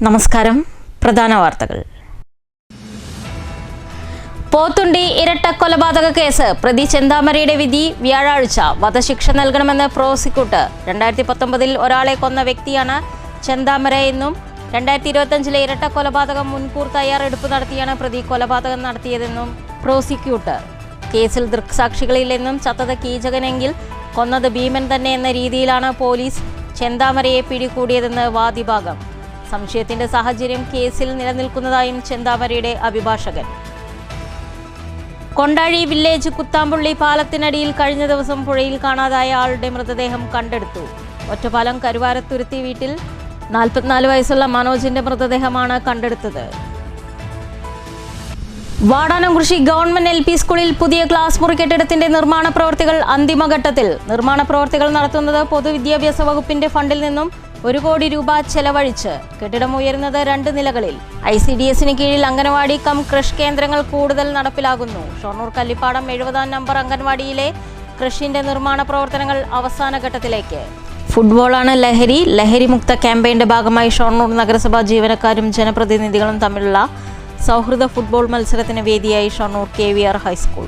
നമസ്കാരം. പ്രധാന വാർത്തകൾ. പോത്തുണ്ടി ഇരട്ട കൊലപാതക കേസ് പ്രതി ചെന്താമരയുടെ വിധി വ്യാഴാഴ്ച. വധശിക്ഷ നൽകണമെന്ന് പ്രോസിക്യൂട്ടർ. 2019 ഒരാളെ കൊന്ന വ്യക്തിയാണ് ചെന്താമര എന്നും 2025 ഇരട്ട കൊലപാതകം മുൻകൂർ തയ്യാറെടുപ്പ് നടത്തിയാണ് പ്രതി കൊലപാതകം നടത്തിയതെന്നും പ്രോസിക്യൂട്ടർ. കേസിൽ ദൃക്സാക്ഷികളില്ലെന്നും ചത്തത് കീചകനെങ്കിൽ കൊന്നത് ഭീമൻ തന്നെ എന്ന രീതിയിലാണ് പോലീസ് ചെന്താമരയെ പിടികൂടിയതെന്ന് വാദിഭാഗം. സംശയത്തിന്റെ സാഹചര്യം കേസിൽ നിലനിൽക്കുന്നതായും ചെന്താമരയുടെ അഭിഭാഷകൻ. കൊണ്ടാഴി വില്ലേജ് കുത്താമ്പുള്ളി പാലത്തിനടിയിൽ കഴിഞ്ഞ ദിവസം പുഴയിൽ കാണാതായ ആളുടെ മൃതദേഹം കണ്ടെടുത്തു. ഒറ്റപ്പാലം കരുവാരത്തുരുത്തി വീട്ടിൽ 44 വയസ്സുള്ള മനോജിന്റെ മൃതദേഹമാണ് കണ്ടെടുത്തത്. വാടാനംകുറിശി ഗവൺമെന്റ് LP സ്കൂളിൽ പുതിയ ക്ലാസ് മുറി കെട്ടിടത്തിന്റെ നിർമ്മാണ പ്രവൃത്തികൾ അന്തിമഘട്ടത്തിൽ. നിർമ്മാണ പ്രവൃത്തികൾ നടത്തുന്നത് പൊതുവിദ്യാഭ്യാസ വകുപ്പിന്റെ ഫണ്ടിൽ നിന്നും 1 കോടി രൂപ ചെലവഴിച്ച്. കെട്ടിടം ഉയരുന്നത് 2 നിലകളിൽ. ICDSന് കീഴിൽ അംഗനവാടി കം ക്രഷ് കേന്ദ്രങ്ങൾ കൂടുതൽ നടപ്പിലാകുന്നു. ഷൊർണൂർ കല്ലിപ്പാടം 70-ാം നമ്പർ അംഗൻവാടിയിലെ ക്രഷിന്റെ നിർമ്മാണ പ്രവർത്തനങ്ങൾ അവസാന ഘട്ടത്തിലേക്ക്. ഫുട്ബോളാണ് ലഹരി. ലഹരിമുക്ത ക്യാമ്പയിന്റെ ഭാഗമായി ഷൊർണൂർ നഗരസഭാ ജീവനക്കാരും ജനപ്രതിനിധികളും തമ്മിലുള്ള സൗഹൃദ ഫുട്ബോൾ മത്സരത്തിന് വേദിയായി ഷൊർണൂർ KVR ഹൈസ്കൂൾ.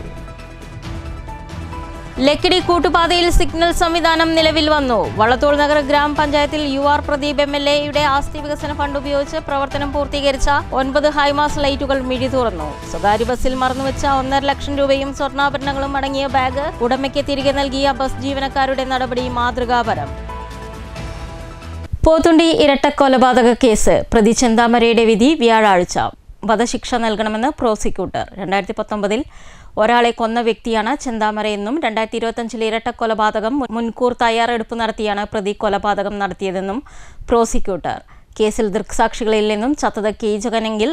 ലക്കിടി കൂട്ടുപാതയിൽ സിഗ്നൽ സംവിധാനം നിലവിൽ വന്നു. വള്ളത്തോൾ നഗർ ഗ്രാമപഞ്ചായത്തിൽ UR പ്രദീപ് MLAയുടെ ആസ്തി വികസന ഫണ്ട് ഉപയോഗിച്ച് പ്രവർത്തനം പൂർത്തീകരിച്ച 9 ഹൈമാസ് ലൈറ്റുകൾ മിഴി തുറന്നു. സ്വകാര്യ ബസ്സിൽ മറന്നുവെച്ച 1.5 ലക്ഷം രൂപയും സ്വർണ്ണാഭരണങ്ങളും അടങ്ങിയ ബാഗ് ഉടമയ്ക്ക് തിരികെ നൽകിയ ബസ് ജീവനക്കാരുടെ നടപടി മാതൃകാപരം. പോത്തുണ്ടി ഇരട്ട കൊലപാതക കേസ് പ്രതി ചെന്താമരയുടെ വിധി വ്യാഴാഴ്ച. വധശിക്ഷ നൽകണമെന്ന് പ്രോസിക്യൂട്ടർ. 2019 ഒരാളെ കൊന്ന വ്യക്തിയാണ് ചെന്താമര എന്നും 2025 ഇരട്ട കൊലപാതകം മുൻകൂർ തയ്യാറെടുപ്പ് നടത്തിയാണ് പ്രതി കൊലപാതകം നടത്തിയതെന്നും പ്രോസിക്യൂട്ടർ. കേസിൽ ദൃക്സാക്ഷികളില്ലെന്നും ചത്തത് കീചകനെങ്കിൽ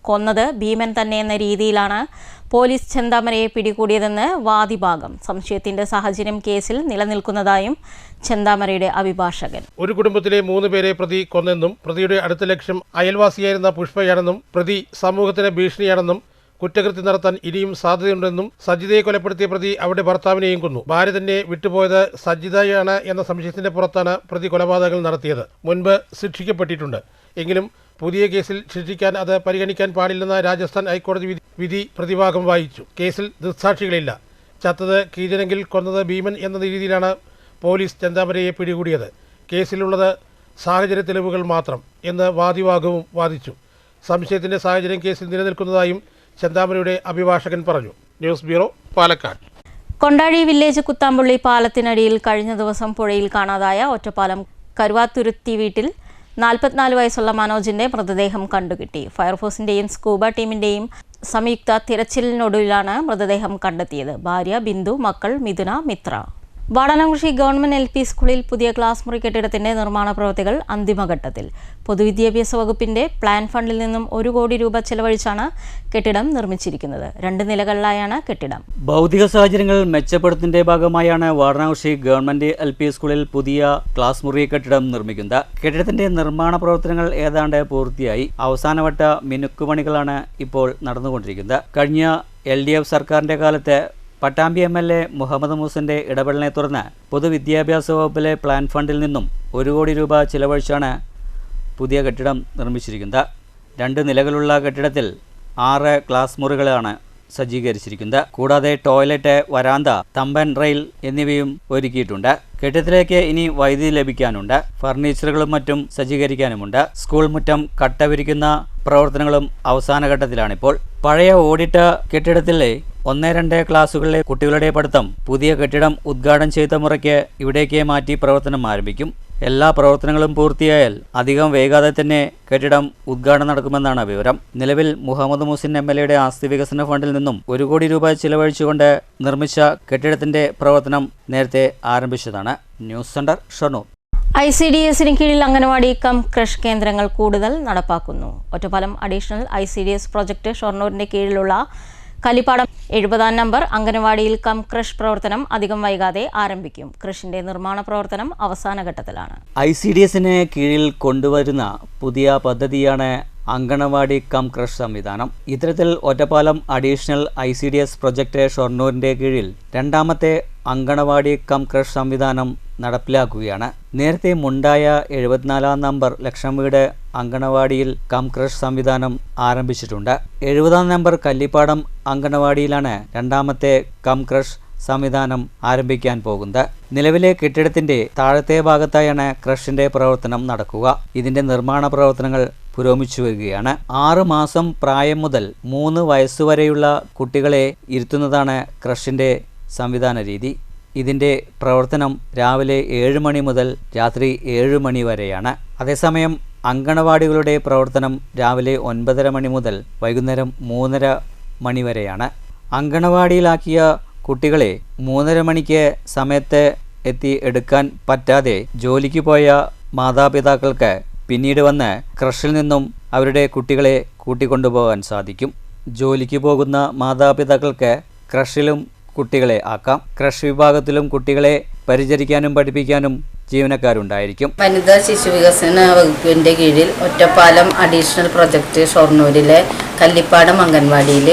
കൊന്നത് ഭീമൻ തന്നെ എന്ന രീതിയിലാണ് പോലീസ് ചെന്താമരയെ പിടികൂടിയതെന്ന് വാദിഭാഗം. സംശയത്തിന്റെ സാഹചര്യം കേസിൽ നിലനിൽക്കുന്നതായും ചെന്താമരയുടെ അഭിഭാഷകൻ. ഒരു കുടുംബത്തിലെ 3 പേരെ പ്രതി കൊന്നെന്നും പ്രതിയുടെ അടുത്ത ലക്ഷ്യം അയൽവാസിയായിരുന്ന പുഷ്പയാണെന്നും പ്രതി സമൂഹത്തിന് ഭീഷണിയാണെന്നും കുറ്റകൃത്യം നടത്താൻ ഇനിയും സാധ്യതയുണ്ടെന്നും സജിതയെ കൊലപ്പെടുത്തിയ പ്രതി അവരുടെ ഭർത്താവിനെയും കൊന്നു. ഭാര്യ തന്നെ വിട്ടുപോയത് സജിതയാണ് എന്ന സംശയത്തിന്റെ പുറത്താണ് പ്രതി കൊലപാതകങ്ങൾ നടത്തിയത്. മുൻപ് ശിക്ഷിക്കപ്പെട്ടിട്ടുണ്ട്. എങ്കിലും പുതിയ കേസിൽ ശിക്ഷിക്കാൻ അത് പരിഗണിക്കാൻ പാടില്ലെന്ന രാജസ്ഥാൻ ഹൈക്കോടതി വിധി പ്രതിഭാഗം വായിച്ചു. കേസിൽ ദൃക്സാക്ഷികളില്ല. ചത്തത് കീചനെങ്കിൽ കൊന്നത് ഭീമൻ എന്ന രീതിയിലാണ് പോലീസ് ചെന്താമരയെ പിടികൂടിയത്. കേസിലുള്ളത് സാഹചര്യ തെളിവുകൾ മാത്രം എന്ന് വാദിഭാഗവും വാദിച്ചു. സംശയത്തിന്റെ സാഹചര്യം കേസിൽ നിലനിൽക്കുന്നതായും ചെന്താമരയുടെ അഭിഭാഷകൻ പറഞ്ഞു. News bureau, Palakkad. Kondazhi village Kuthampully പാലത്തിനടിയിൽ കഴിഞ്ഞ ദിവസം പുഴയിൽ കാണാതായ ഒറ്റപ്പാലം കരുവാത്തുരുത്തി വീട്ടിൽ 44 വയസ്സുള്ള മനോജിന്റെ മൃതദേഹം കണ്ടുകിട്ടി. ഫയർഫോഴ്സിന്റെയും സ്കൂബ ടീമിന്റെയും സംയുക്ത തിരച്ചിലിനൊടുവിലാണ് മൃതദേഹം കണ്ടെത്തിയത്. ഭാര്യ ബിന്ദു, മക്കൾ മിഥുന, മിത്ര. വാടാനംകുറിശി ഗവൺമെന്റ് LP സ്കൂളിൽ പുതിയ ക്ലാസ് മുറി കെട്ടിടത്തിന്റെ നിർമ്മാണ പ്രവൃത്തികൾ അന്തിമഘട്ടത്തിൽ. പൊതുവിദ്യാഭ്യാസ വകുപ്പിന്റെ പ്ലാൻ ഫണ്ടിൽ നിന്നും 1 കോടി രൂപ ചെലവഴിച്ചാണ് കെട്ടിടം നിർമ്മിച്ചിരിക്കുന്നത്. 2 നിലകളിലായാണ് കെട്ടിടം. ഭൗതിക സാഹചര്യങ്ങൾ മെച്ചപ്പെടുത്തുന്നതിന്റെ ഭാഗമായാണ് വാടാനംകുറിശി ഗവൺമെന്റ് LP സ്കൂളിൽ പുതിയ ക്ലാസ് മുറി കെട്ടിടം നിർമ്മിക്കുന്നത്. കെട്ടിടത്തിന്റെ നിർമ്മാണ പ്രവർത്തനങ്ങൾ ഏതാണ്ട് പൂർത്തിയായി. അവസാനവട്ട മിനുക്കുപണികളാണ് ഇപ്പോൾ നടന്നുകൊണ്ടിരിക്കുന്നത്. കഴിഞ്ഞ LDF സർക്കാരിന്റെ കാലത്ത് പട്ടാമ്പി MLA മുഹമ്മദ് മൂസന്റെ ഇടപെടലിനെ തുടർന്ന് പൊതുവിദ്യാഭ്യാസ വകുപ്പിലെ പ്ലാൻ ഫണ്ടിൽ നിന്നും 1 കോടി രൂപ ചിലവഴിച്ചാണ് പുതിയ കെട്ടിടം നിർമ്മിച്ചിരിക്കുന്നത്. 2 നിലകളുള്ള കെട്ടിടത്തിൽ 6 ക്ലാസ് മുറികളാണ് സജ്ജീകരിച്ചിരിക്കുന്നത്. കൂടാതെ ടോയ്ലറ്റ്, വരാന്ത, തമ്പൻ റെയിൽ എന്നിവയും ഒരുക്കിയിട്ടുണ്ട്. കെട്ടിടത്തിലേക്ക് ഇനി വൈദ്യുതി ലഭിക്കാനുണ്ട്. ഫർണിച്ചറുകളും മറ്റും സജ്ജീകരിക്കാനുമുണ്ട്. സ്കൂൾ മുറ്റം കട്ടവിരിക്കുന്ന പ്രവർത്തനങ്ങളും അവസാന ഘട്ടത്തിലാണിപ്പോൾ. പഴയ ഓടിട്ട കെട്ടിടത്തിലെ 1-2 ക്ലാസുകളിലെ കുട്ടികളുടെ പഠിത്തം പുതിയ കെട്ടിടം ഉദ്ഘാടനം ചെയ്ത മുറയ്ക്ക് ഇവിടേക്ക് മാറ്റി പ്രവർത്തനം ആരംഭിക്കും. എല്ലാ പ്രവർത്തനങ്ങളും പൂർത്തിയായാൽ അധികം വൈകാതെ തന്നെ കെട്ടിടം ഉദ്ഘാടനം നടക്കുമെന്നാണ് വിവരം. നിലവിൽ മുഹമ്മദ് മൂസിൻ MLAയുടെ ആസ്തി വികസന ഫണ്ടിൽ നിന്നും 1 കോടി രൂപ ചിലവഴിച്ചുകൊണ്ട് നിർമ്മിച്ച കെട്ടിടത്തിന്റെ പ്രവർത്തനം നേരത്തെ ആരംഭിച്ചതാണ്. News centre, Shoranur. ICDSന് കീഴിൽ അംഗനവാടി കം ക്രഷ് കേന്ദ്രങ്ങൾ കൂടുതൽ നടപ്പാക്കുന്നു. ഒറ്റപ്പാലം അഡീഷണൽ ICDS പ്രൊജക്ട് ഷൊർണൂരിന്റെ കീഴിലുള്ള കലിപ്പാടം 70-ാം നമ്പർ അംഗനവാടിയിൽ കം ക്രഷ് പ്രവർത്തനം അധികം വൈകാതെ ആരംഭിക്കും. ക്രഷിന്റെ നിർമ്മാണ പ്രവർത്തനം അവസാന ഘട്ടത്തിലാണ്. ICDSന് കീഴിൽ കൊണ്ടുവരുന്ന പുതിയ പദ്ധതിയാണ് അങ്കണവാടി കം ക്രഷ് സംവിധാനം. ഇത്തരത്തിൽ ഒറ്റപ്പാലം അഡീഷണൽ ICDS പ്രൊജക്ട് ഷൊർണൂരിൻ്റെ കീഴിൽ രണ്ടാമത്തെ അങ്കണവാടി കം ക്രഷ് സംവിധാനം നടപ്പിലാക്കുകയാണ്. നേരത്തെ മുണ്ടായ 74-ാം നമ്പർ ലക്ഷം വീട് അങ്കണവാടിയിൽ കം ക്രഷ് സംവിധാനം ആരംഭിച്ചിട്ടുണ്ട്. 70-ാം നമ്പർ കല്ലിപ്പാടം അങ്കണവാടിയിലാണ് രണ്ടാമത്തെ കം ക്രഷ് സംവിധാനം ആരംഭിക്കാൻ പോകുന്നത്. നിലവിലെ കെട്ടിടത്തിന്റെ താഴത്തെ ഭാഗത്തായാണ് ക്രഷിന്റെ പ്രവർത്തനം നടക്കുക. ഇതിന്റെ നിർമ്മാണ പ്രവർത്തനങ്ങൾ പുരോഗമിച്ചു വരികയാണ്. 6 മാസം പ്രായം മുതൽ 3 വയസ്സുവരെയുള്ള കുട്ടികളെ ഇരുത്തുന്നതാണ് ക്രഷിന്റെ സംവിധാന രീതി. ഇതിന്റെ പ്രവർത്തനം രാവിലെ 7 മണി മുതൽ രാത്രി 7 മണി വരെയാണ്. അതേസമയം അങ്കണവാടികളുടെ പ്രവർത്തനം രാവിലെ 9:30 മണി മുതൽ വൈകുന്നേരം 3:30 മണി വരെയാണ്. അങ്കണവാടിയിലാക്കിയ കുട്ടികളെ 3:30 മണിക്ക് സമയത്ത് എത്തി എടുക്കാൻ പറ്റാതെ ജോലിക്ക് പോയ മാതാപിതാക്കൾക്ക് പിന്നീട് വന്ന് ക്രഷിൽ നിന്നും അവരുടെ കുട്ടികളെ കൂട്ടിക്കൊണ്ടുപോകാൻ സാധിക്കും. ജോലിക്ക് പോകുന്ന മാതാപിതാക്കൾക്ക് ക്രഷിലും കുട്ടികളെ ആക്കാം. ക്രഷ് വിഭാഗത്തിലും കുട്ടികളെ പരിചരിക്കാനും പഠിപ്പിക്കാനും ജീവനക്കാരുണ്ടായിരിക്കും. വനിതാ ശിശു വികസന വകുപ്പിൻ്റെ കീഴിൽ ഒറ്റപ്പാലം അഡീഷണൽ പ്രൊജക്റ്റ് ഷൊർണൂരിലെ കല്ലിപ്പാടം അംഗൻവാടിയിൽ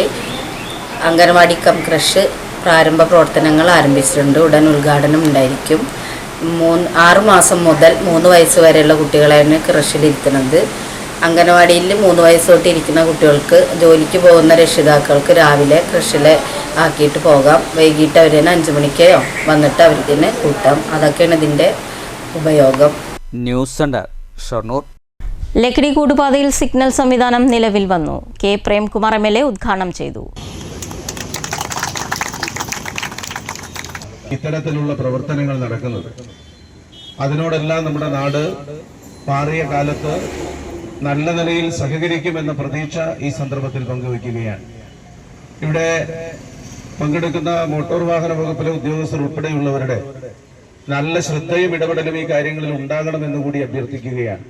അംഗൻവാടി കം ക്രഷ് പ്രാരംഭ പ്രവർത്തനങ്ങൾ ആരംഭിച്ചിട്ടുണ്ട്. ഉടൻ ഉദ്ഘാടനം ഉണ്ടായിരിക്കും. 6 മാസം മുതൽ 3 വയസ്സ് വരെയുള്ള കുട്ടികളെയാണ് ക്രഷിലിരുത്തുന്നത്. അംഗനവാടിയിൽ 3 വയസ്സ് തൊട്ട് ഇരിക്കുന്ന കുട്ടികൾക്ക് ജോലിക്ക് പോകുന്ന രക്ഷിതാക്കൾക്ക് രാവിലെ ക്രഷിൽ ആക്കിയിട്ട് പോകാം. വൈകിട്ട് അവർ 5 മണിക്കോ വന്നിട്ട് അവർക്ക് കൂട്ടാം. അതൊക്കെയാണ് ഇതിൻ്റെ ഉപയോഗം. News centre Shoranur. ലക്കിടി കൂടുപാതയിൽ സിഗ്നൽ സംവിധാനം നിലവിൽ വന്നു. കെ പ്രേംകുമാർ MLA ഉദ്ഘാടനം ചെയ്തു. ഇത്തരത്തിലുള്ള പ്രവർത്തനങ്ങൾ നടക്കുന്നത് അതിനോടെല്ലാം നമ്മുടെ നാട് മാറിയ കാലത്ത് നല്ല നിലയിൽ സഹകരിക്കുമെന്ന പ്രതീക്ഷ ഈ സന്ദർഭത്തിൽ പങ്കുവയ്ക്കുകയാണ്. ഇവിടെ പങ്കെടുക്കുന്ന മോട്ടോർ വാഹന വകുപ്പിലെ ഉദ്യോഗസ്ഥർ ഉൾപ്പെടെയുള്ളവരുടെ നല്ല ശ്രദ്ധയും ഇടപെടലും ഈ കാര്യങ്ങളിൽ ഉണ്ടാകണമെന്ന് കൂടി അഭ്യർത്ഥിക്കുകയാണ്.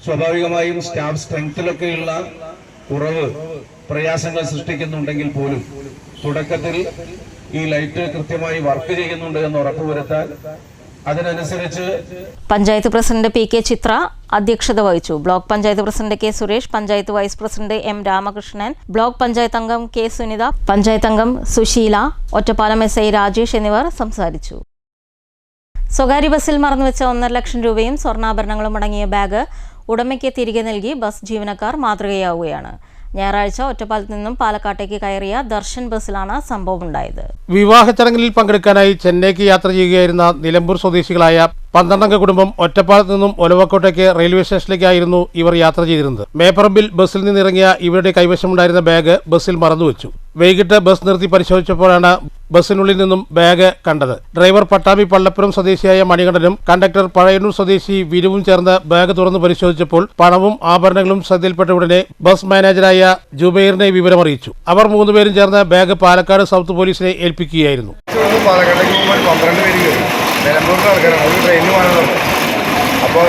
സ്വാഭാവികമായും സ്റ്റാഫ് സ്ട്രെങ്ത്തിലൊക്കെയുള്ള കുറവ് പ്രയാസങ്ങൾ സൃഷ്ടിക്കുന്നുണ്ടെങ്കിൽ പോലും തുടക്കത്തിൽ ഈ ലൈറ്റ് കൃത്യമായി വർക്ക് ചെയ്യുന്നുണ്ട് എന്ന് ഉറപ്പുവരുത്താൻ അതിനനുസരിച്ച് പഞ്ചായത്ത് പ്രസിഡന്റ് PK ചിത്ര അധ്യക്ഷത വഹിച്ചു. Block panchayat president K Suresh, panchayat vice president M Ramakrishnan, block panchayat അംഗം K സുനിത, പഞ്ചായത്ത് അംഗം സുശീല, ഒറ്റപ്പാലം SI രാജേഷ് എന്നിവർ സംസാരിച്ചു. സ്വകാര്യ ബസ്സിൽ മറന്നുവെച്ച 1.5 ലക്ഷം രൂപയും സ്വർണ്ണാഭരണങ്ങളും അടങ്ങിയ ബാഗ് ഉടമയ്ക്ക് തിരികെ നൽകി ബസ് ജീവനക്കാർ മാതൃകയാവുകയാണ്. ഞായറാഴ്ച ഒറ്റപ്പാലത്ത് നിന്നും പാലക്കാട്ടേക്ക് കയറിയ ദർശൻ ബസ്സിലാണ് സംഭവമുണ്ടായത്. വിവാഹ ചടങ്ങിൽ പങ്കെടുക്കാനായി ചെന്നൈക്ക് യാത്ര ചെയ്യുകയായിരുന്ന നിലമ്പൂർ സ്വദേശികളായ 12-അംഗ കുടുംബം ഒറ്റപ്പാലത്ത് നിന്നും ഒലവക്കോട്ടേക്ക് റെയിൽവേ സ്റ്റേഷനിലേക്കായിരുന്നു ഇവർ യാത്ര ചെയ്തിരുന്നത്. മേപ്പറമ്പിൽ ബസ്സിൽ നിന്നിറങ്ങിയ ഇവരുടെ കൈവശമുണ്ടായിരുന്ന ബാഗ് ബസ്സിൽ മറന്നുവെച്ചു. വൈകിട്ട് ബസ് നിർത്തി പരിശോധിച്ചപ്പോഴാണ് ബസ്സിനുള്ളിൽ നിന്നും ബാഗ് കണ്ടത്. ഡ്രൈവർ പട്ടാമ്പി പള്ളപ്പുറം സ്വദേശിയായ മണികണ്ഠനും കണ്ടക്ടർ പഴയന്നൂർ സ്വദേശി വിനുവും ചേർന്ന് ബാഗ് തുറന്ന് പരിശോധിച്ചപ്പോൾ പണവും ആഭരണങ്ങളും ശ്രദ്ധയിൽപ്പെട്ട ഉടനെ ബസ് മാനേജറായ ജുബൈറിനെ വിവരമറിയിച്ചു. അവർ 3 പേരും ചേർന്ന് ബാഗ് പാലക്കാട് സൗത്ത് പോലീസിനെ ഏൽപ്പിക്കുകയായിരുന്നു. നിലമ്പൂരിൽ നടക്കാനാണ് ഒരു ട്രെയിനിൽ പോകാനുള്ളത്. അപ്പോൾ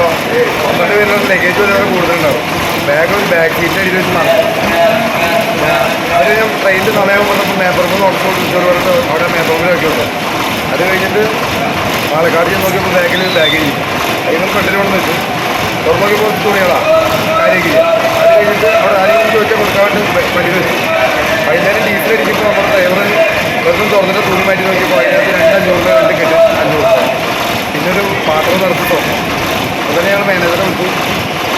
12 പേരുടെ ലഗേജ് ഒരുപാട് കൂടുതലുണ്ടാവും. ബാഗ് ഒരു ബാക്ക് സീറ്റിൽ എഴുതി വെച്ച് നടക്കും. അത് ഞാൻ ട്രെയിനിൻ്റെ സമയം വന്നപ്പോൾ മേപ്പറമ്പ് നോക്കിയിട്ട് അവിടെ മേപ്പറമ്പിൽ വെക്കുന്നുണ്ട്. അത് കഴിഞ്ഞിട്ട് പാലക്കാട് ചെന്ന് നോക്കിയപ്പോൾ ബാഗിൽ ബാഗേജ് അതിന് പെട്ടെന്ന് കൊണ്ട് വെച്ചു. തുറന്നോക്കിയപ്പോൾ തുണികളാണ് കാര്യമില്ല. അത് കഴിഞ്ഞിട്ട് അവിടെ ആരെങ്കിലും ചോദിച്ചാൽ കൊടുക്കാൻ വേണ്ടി വണ്ടി വെച്ചു. വൈകുന്നേരം ഡീസൽ അടിക്കുമ്പോൾ നമ്മുടെ ഡ്രൈവർ വെറുതെ തുറന്നിട്ട് തുണി മാറ്റി നോക്കിയപ്പോൾ അതിനകത്ത് 2 500 രണ്ട് കെട്ടി 500. പിന്നെ ഒരു പാത്രം നടത്തി തുറന്നു. അതുതന്നെ ഞങ്ങൾ മാനേജറെ വിളിച്ചു.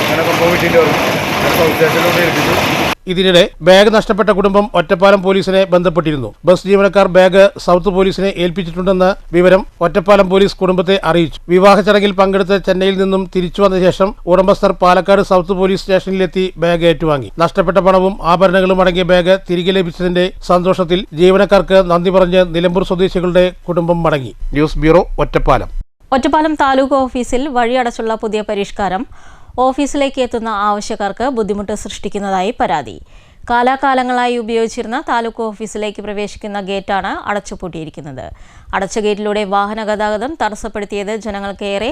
അങ്ങനെ സംഭവം കിട്ടിയിട്ട് വന്നു. അങ്ങനെ സൗത്ത് സ്റ്റേഷനിലോട്ട് ഏൽപ്പിച്ചു. ഇതിനിടെ ബാഗ് നഷ്ടപ്പെട്ട കുടുംബം ഒറ്റപ്പാലം പോലീസിനെ ബന്ധപ്പെട്ടിരുന്നു. ബസ് ജീവനക്കാർ ബാഗ് സൗത്ത് പോലീസിനെ ഏൽപ്പിച്ചിട്ടുണ്ടെന്ന വിവരം ഒറ്റപ്പാലം പോലീസ് കുടുംബത്തെ അറിയിച്ചു. വിവാഹ ചടങ്ങിൽ പങ്കെടുത്ത് ചെന്നൈയിൽ നിന്നും തിരിച്ചു വന്ന ശേഷം ഉടമസ്ഥർ പാലക്കാട് സൗത്ത് പോലീസ് സ്റ്റേഷനിലെത്തി ബാഗ് ഏറ്റുവാങ്ങി. നഷ്ടപ്പെട്ട പണവും ആഭരണങ്ങളും അടങ്ങിയ ബാഗ് തിരികെ ലഭിച്ചതിന്റെ സന്തോഷത്തിൽ ജീവനക്കാർക്ക് നന്ദി പറഞ്ഞ് നിലമ്പൂർ സ്വദേശികളുടെ കുടുംബം മടങ്ങി. News bureau, Ottapalam. ഒറ്റപ്പാലം താലൂക്ക് ഓഫീസിൽ വഴിയടച്ചുള്ള പുതിയ പരിഷ്കാരം ഓഫീസിലേക്ക് എത്തുന്ന ആവശ്യക്കാർക്ക് ബുദ്ധിമുട്ട് സൃഷ്ടിക്കുന്നതായി പരാതി. കാലാകാലങ്ങളായി ഉപയോഗിച്ചിരുന്ന താലൂക്ക് ഓഫീസിലേക്ക് പ്രവേശിക്കുന്ന ഗേറ്റാണ് അടച്ചുപൂട്ടിയിരിക്കുന്നത്. അടച്ച ഗേറ്റിലൂടെ വാഹന ഗതാഗതം തടസ്സപ്പെടുത്തിയത് ജനങ്ങൾക്കേറെ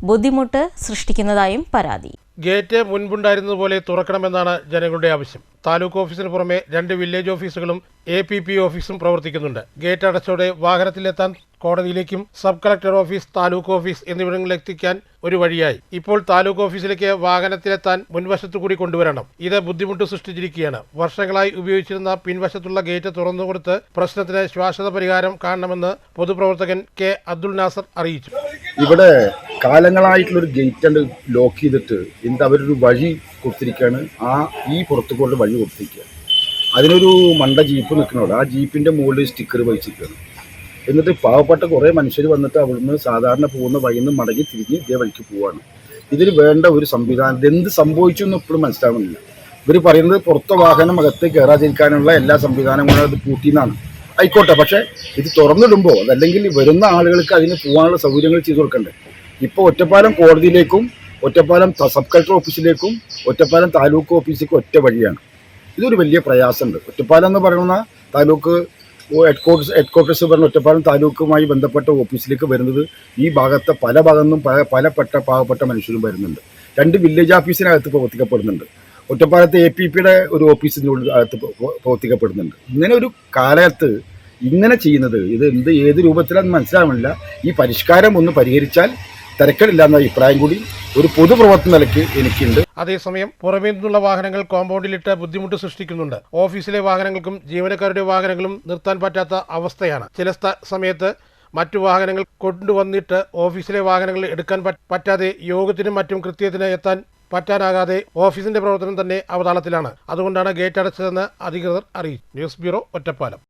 ബുദ്ധിമുട്ട് സൃഷ്ടിക്കുന്നതായും പരാതി. ഗേറ്റ് മുൻപുണ്ടായിരുന്നതുപോലെ തുറക്കണമെന്നാണ് ജനങ്ങളുടെ ആവശ്യം. താലൂക്ക് ഓഫീസിന് പുറമെ 2 വില്ലേജ് ഓഫീസുകളും APP ഓഫീസും പ്രവർത്തിക്കുന്നുണ്ട്. ഗേറ്റ് അടച്ചോടെ വാഹനത്തിലെത്താൻ കോടതിയിലേക്കും sub collector office, taluk office എന്നിവിടങ്ങളിലെത്തിക്കാൻ ഒരു വഴിയായി. ഇപ്പോൾ താലൂക്ക് ഓഫീസിലേക്ക് വാഹനത്തിലെത്താൻ മുൻവശത്തു കൂടി കൊണ്ടുവരണം. ഇത് ബുദ്ധിമുട്ട് സൃഷ്ടിച്ചിരിക്കുകയാണ്. വർഷങ്ങളായി ഉപയോഗിച്ചിരുന്ന പിൻവശത്തുള്ള ഗേറ്റ് തുറന്നുകൊടുത്ത് പ്രശ്നത്തിന് ശാശ്വത പരിഹാരം കാണണമെന്ന് പൊതുപ്രവർത്തകൻ കെ അബ്ദുൽ നാസർ അറിയിച്ചു. ഇവിടെ കാലങ്ങളായിട്ടുള്ളൊരു ഗേറ്റ് ലോക്ക് ചെയ്തിട്ട് അവരൊരു വഴി കൊടുത്തിരിക്കുകയാണ്. ഈ പുറത്തുകൊണ്ട് വഴി കൊടുത്തിരിക്കുക. അതിനൊരു മണ്ട ജീപ്പ് നിൽക്കണോട് ആ ജീപ്പിൻ്റെ മുകളിൽ സ്റ്റിക്കർ വെച്ചിരിക്കുകയാണ്. എന്നിട്ട് പാവപ്പെട്ട കുറേ മനുഷ്യർ വന്നിട്ട് അവിടുന്ന് സാധാരണ പോകുന്ന വഴിയിൽ നിന്ന് മടങ്ങി തിരിഞ്ഞ് ഇതേ വഴിക്ക് പോവാണ്. ഇതിന് വേണ്ട ഒരു സംവിധാനം, എന്ത് സംഭവിച്ചു എന്ന് ഇപ്പോഴും മനസ്സിലാവുന്നില്ല. ഇവർ പറയുന്നത് പുറത്തെ വാഹനം അകത്ത് കയറാതിരിക്കാനുള്ള എല്ലാ സംവിധാനങ്ങളും അത് പൂട്ടിയെന്നാണ്. ആയിക്കോട്ടെ, പക്ഷേ ഇത് തുറന്നിടുമ്പോൾ അതല്ലെങ്കിൽ വരുന്ന ആളുകൾക്ക് അതിന് പോകാനുള്ള സൗകര്യങ്ങൾ ചെയ്തു കൊടുക്കണ്ടേ. ഇപ്പോൾ ഒറ്റപ്പാലം കോടതിയിലേക്കും ഒറ്റപ്പാലം സബ് കളക്ടർ ഓഫീസിലേക്കും ഒറ്റപ്പാലം താലൂക്ക് ഓഫീസിലേക്കും ഒറ്റ വഴിയാണ്. ഇതൊരു വലിയ പ്രയാസമുണ്ട്. ഒറ്റപ്പാലം എന്ന് പറയുന്ന താലൂക്ക് ഹെഡ്ക്വാർട്ടേഴ്സ് പറഞ്ഞ ഒറ്റപ്പാലം താലൂക്കുമായി ബന്ധപ്പെട്ട ഓഫീസിലേക്ക് വരുന്നത് ഈ ഭാഗത്തെ പല ഭാഗത്തും പാവപ്പെട്ട മനുഷ്യരും വരുന്നുണ്ട്. 2 വില്ലേജ് ഓഫീസിനകത്ത് പ്രവർത്തിക്കപ്പെടുന്നുണ്ട്. ഒറ്റപ്പാലത്തെ APPയുടെ ഒരു ഓഫീസിനുള്ളിൽ അകത്ത് പ്രവർത്തിക്കപ്പെടുന്നുണ്ട്. ഇങ്ങനെ ഒരു കാലത്ത് ഇങ്ങനെ ചെയ്യുന്നത് ഇത് ഏത് രൂപത്തിലാണെന്ന് മനസ്സിലാവുന്നില്ല. ഈ പരിഷ്കാരം ഒന്ന് പരിഹരിച്ചാൽ തിരക്കടില്ലാന്ന അഭിപ്രായം കൂടി ഒരു പൊതുപ്രവർത്തന നിലയ്ക്ക് എനിക്കുണ്ട്. അതേസമയം പുറമേ നിന്നുള്ള വാഹനങ്ങൾ കോമ്പൗണ്ടിലിട്ട് ബുദ്ധിമുട്ട് സൃഷ്ടിക്കുന്നുണ്ട്. ഓഫീസിലെ വാഹനങ്ങൾക്കും ജീവനക്കാരുടെ വാഹനങ്ങളും നിർത്താൻ പറ്റാത്ത അവസ്ഥയാണ്. ചില സമയത്ത് മറ്റു വാഹനങ്ങൾ കൊണ്ടുവന്നിട്ട് ഓഫീസിലെ വാഹനങ്ങൾ എടുക്കാൻ പറ്റാതെ യോഗത്തിനും മറ്റും കൃത്യത്തിന് എത്താൻ പറ്റാനാകാതെ ഓഫീസിന്റെ പ്രവർത്തനം തന്നെ അവതാളത്തിലാണ്. അതുകൊണ്ടാണ് ഗേറ്റ് അടച്ചതെന്ന് അധികൃതർ അറിയിച്ചു. News bureau, Ottapalam.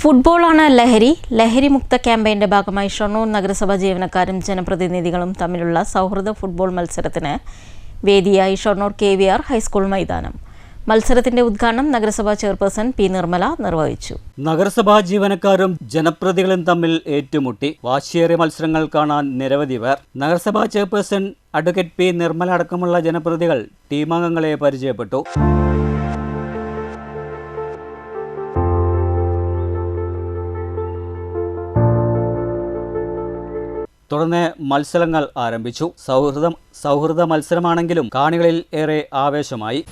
ഫുട്ബോളാണ് ലഹരി. ലഹരിമുക്ത ക്യാമ്പയിന്റെ ഭാഗമായി ഷൊർണൂർ നഗരസഭാ ജീവനക്കാരും ജനപ്രതിനിധികളും തമ്മിലുള്ള സൗഹൃദ ഫുട്ബോൾ മത്സരത്തിന് വേദിയായി ഷൊർണൂർ KVR ഹൈസ്കൂൾ മൈതാനം. മത്സരത്തിന്റെ ഉദ്ഘാടനം നഗരസഭാ ചെയർപേഴ്സൺ P. നിർമ്മല നിർവഹിച്ചു. നഗരസഭാ ജീവനക്കാരും ജനപ്രതിനിധികളും തമ്മിൽ ഏറ്റുമുട്ടി. വാശിയേറിയ മത്സരങ്ങൾ കാണാൻ നിരവധി പേർ. നഗരസഭാ ചെയർപേഴ്സൺ അഡ്വക്കേറ്റ് P. നിർമ്മല അടക്കമുള്ള ജനപ്രതിനിധികൾ ടീമംഗങ്ങളെ പരിചയപ്പെട്ടു. തുടർന്ന് മത്സരങ്ങൾ ആരംഭിച്ചു. സൗഹൃദ മത്സരമാണെങ്കിലും കാണികളിൽ ഏറെ ആവേശമായി.